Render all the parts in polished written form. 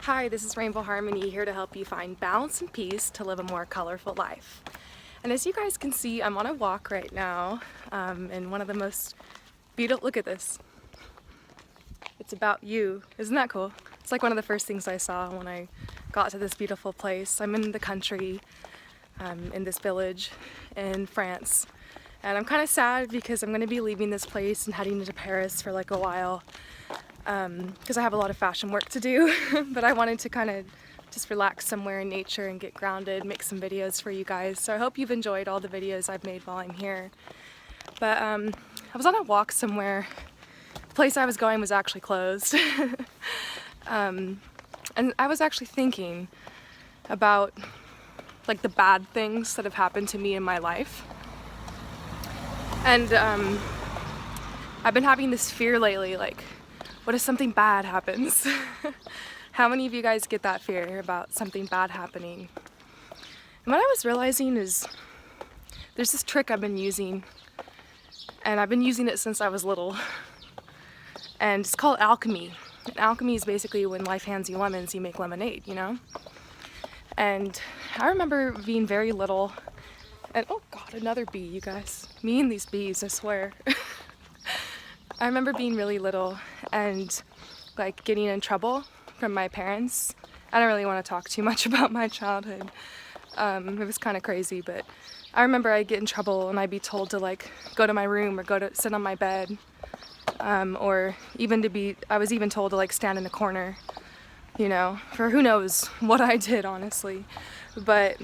Hi, this is Rainbow Harmony here to help you find balance and peace to live a more colorful life. And as you guys can see, I'm on a walk right now in one of the most beautiful, look at this. It's about you. Isn't that cool? It's like one of the first things I saw when I got to this beautiful place. I'm in the country, in this village in France. And I'm kind of sad because I'm going to be leaving this place and heading into Paris for like a while. Because I have a lot of fashion work to do, but I wanted to kind of just relax somewhere in nature and get grounded, make some videos for you guys. So I hope you've enjoyed all the videos I've made while I'm here. But I was on a walk somewhere. The place I was going was actually closed. And I was actually thinking about like the bad things that have happened to me in my life. And I've been having this fear lately, like, what if something bad happens? How many of you guys get that fear about something bad happening? And what I was realizing is there's this trick I've been using, and I've been using it since I was little. And it's called alchemy. And alchemy is basically when life hands you lemons, you make lemonade, you know? And I remember being very little, and oh God, another bee, you guys. Me and these bees, I swear. I remember being really little and like getting in trouble from my parents. I don't really want to talk too much about my childhood. It was kind of crazy, but I remember I'd get in trouble and I'd be told to like go to my room or go to sit on my bed, or even I was even told to like stand in a corner, you know, for who knows what I did, honestly. But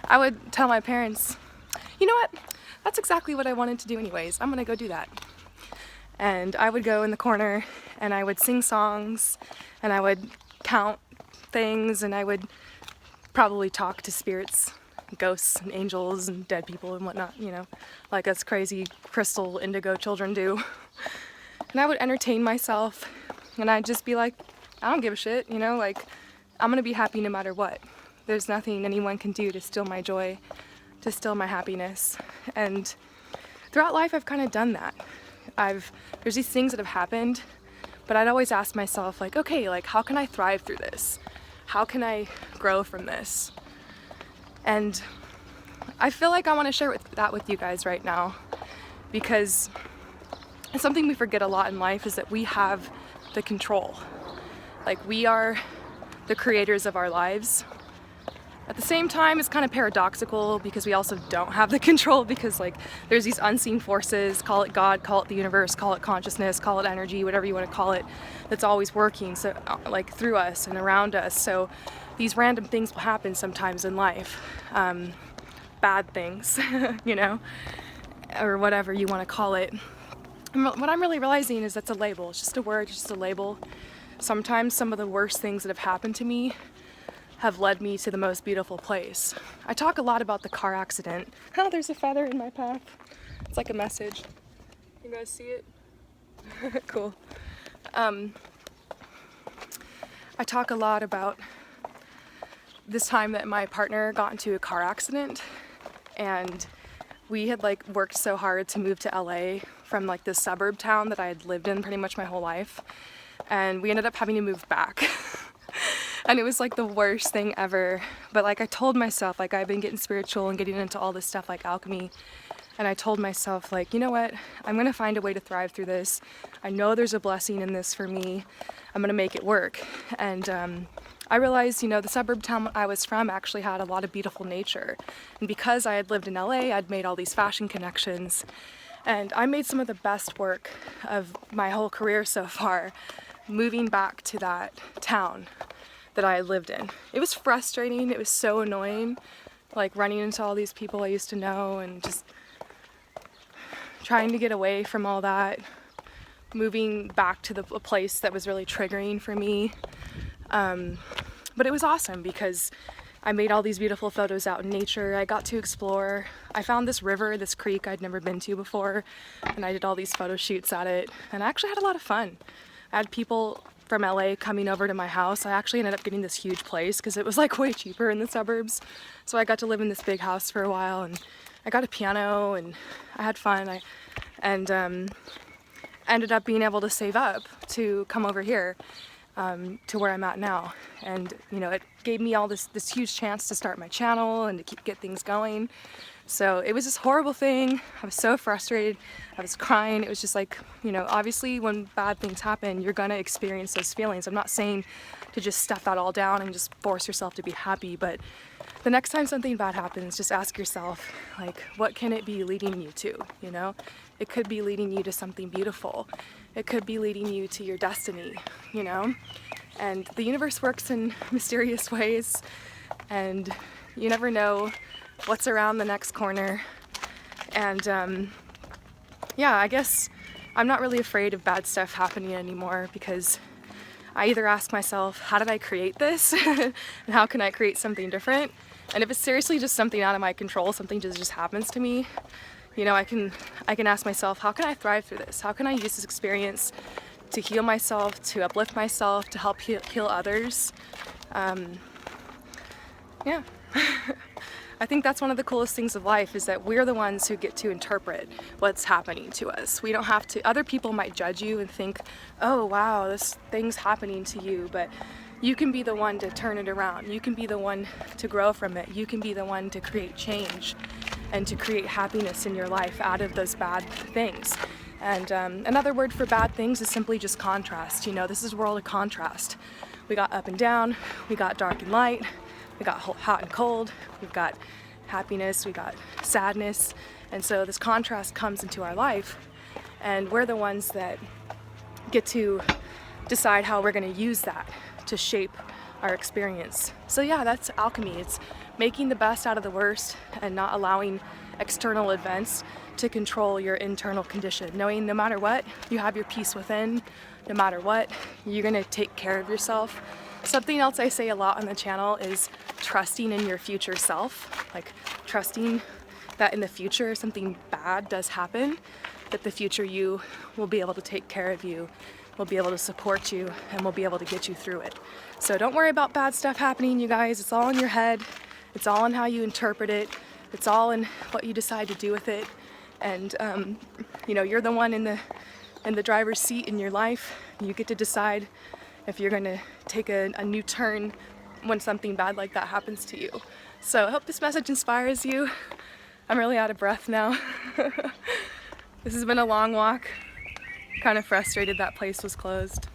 I would tell my parents, you know what, that's exactly what I wanted to do anyways. I'm gonna go do that. And I would go in the corner and I would sing songs and I would count things and I would probably talk to spirits, ghosts and angels and dead people and whatnot, you know, like us crazy crystal indigo children do. And I would entertain myself and I'd just be like, I don't give a shit, you know, like I'm gonna be happy no matter what. There's nothing anyone can do to steal my joy, to steal my happiness. And throughout life I've kind of done that. There's these things that have happened, but I'd always ask myself like, okay, like how can I thrive through this? How can I grow from this? And I feel like I want to share that with you guys right now, because it's something we forget a lot in life is that we have the control. Like we are the creators of our lives. At the same time, it's kind of paradoxical because we also don't have the control, because like there's these unseen forces, call it God, call it the universe, call it consciousness, call it energy, whatever you want to call it, that's always working, so like through us and around us. So these random things will happen sometimes in life, bad things, you know, or whatever you want to call it. And what I'm really realizing is that's a label. It's just a word, just a label. Sometimes some of the worst things that have happened to me have led me to the most beautiful place. I talk a lot about the car accident. Oh, there's a feather in my path. It's like a message. You guys see it? Cool. I talk a lot about this time that my partner got into a car accident, and we had like worked so hard to move to LA from like this suburb town that I had lived in pretty much my whole life, and we ended up having to move back. And it was like the worst thing ever. But like I told myself, like I've been getting spiritual and getting into all this stuff like alchemy. And I told myself like, you know what? I'm gonna find a way to thrive through this. I know there's a blessing in this for me. I'm gonna make it work. And I realized, you know, the suburb town I was from actually had a lot of beautiful nature. And because I had lived in LA, I'd made all these fashion connections. And I made some of the best work of my whole career so far, moving back to that town that I lived in. It was frustrating, it was so annoying, like running into all these people I used to know and just trying to get away from all that, moving back to a place that was really triggering for me. But it was awesome because I made all these beautiful photos out in nature. I got to explore. I found this river, this creek I'd never been to before, and I did all these photo shoots at it, and I actually had a lot of fun. I had people from LA coming over to my house. I actually ended up getting this huge place because it was like way cheaper in the suburbs. So I got to live in this big house for a while, and I got a piano and I had fun. And ended up being able to save up to come over here. to where I'm at now. And you know, it gave me all this huge chance to start my channel and to get things going. So it was this horrible thing. I was so frustrated. I was crying. It was just like, you know, obviously when bad things happen, you're gonna experience those feelings. I'm not saying to just stuff that all down and just force yourself to be happy, but the next time something bad happens, just ask yourself, like, what can it be leading you to, you know? It could be leading you to something beautiful. It could be leading you to your destiny, you know? And the universe works in mysterious ways, and you never know what's around the next corner. And yeah, I guess I'm not really afraid of bad stuff happening anymore, because I either ask myself, how did I create this? And how can I create something different? And if it's seriously just something out of my control, something just happens to me, you know, I can ask myself, how can I thrive through this? How can I use this experience to heal myself, to uplift myself, to help heal others? Yeah. I think that's one of the coolest things of life, is that we're the ones who get to interpret what's happening to us. We don't have to. Other people might judge you and think, oh wow, this thing's happening to you, but you can be the one to turn it around. You can be the one to grow from it. You can be the one to create change and to create happiness in your life out of those bad things. And another word for bad things is simply just contrast. You know, this is a world of contrast. We got up and down, we got dark and light, we got hot and cold, we've got happiness, we got sadness. And so this contrast comes into our life, and we're the ones that get to decide how we're going to use that to shape our experience. So yeah, that's alchemy. It's making the best out of the worst and not allowing external events to control your internal condition. Knowing no matter what, you have your peace within. No matter what, you're going to take care of yourself. Something else I say a lot on the channel is trusting in your future self, like trusting that in the future something bad does happen, that the future you will be able to take care of you, will be able to support you, and will be able to get you through it. So don't worry about bad stuff happening, you guys. It's all in your head. It's all in how you interpret it. It's all in what you decide to do with it. And you know, you're the one in the driver's seat in your life. You get to decide if you're gonna take a new turn when something bad like that happens to you. So I hope this message inspires you. I'm really out of breath now. This has been a long walk. Kind of frustrated that place was closed.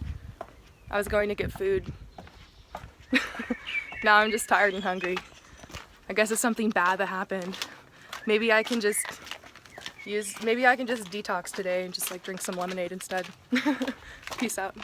I was going to get food. Now I'm just tired and hungry. I guess it's something bad that happened. Maybe I can just detox today and just like drink some lemonade instead. Peace out.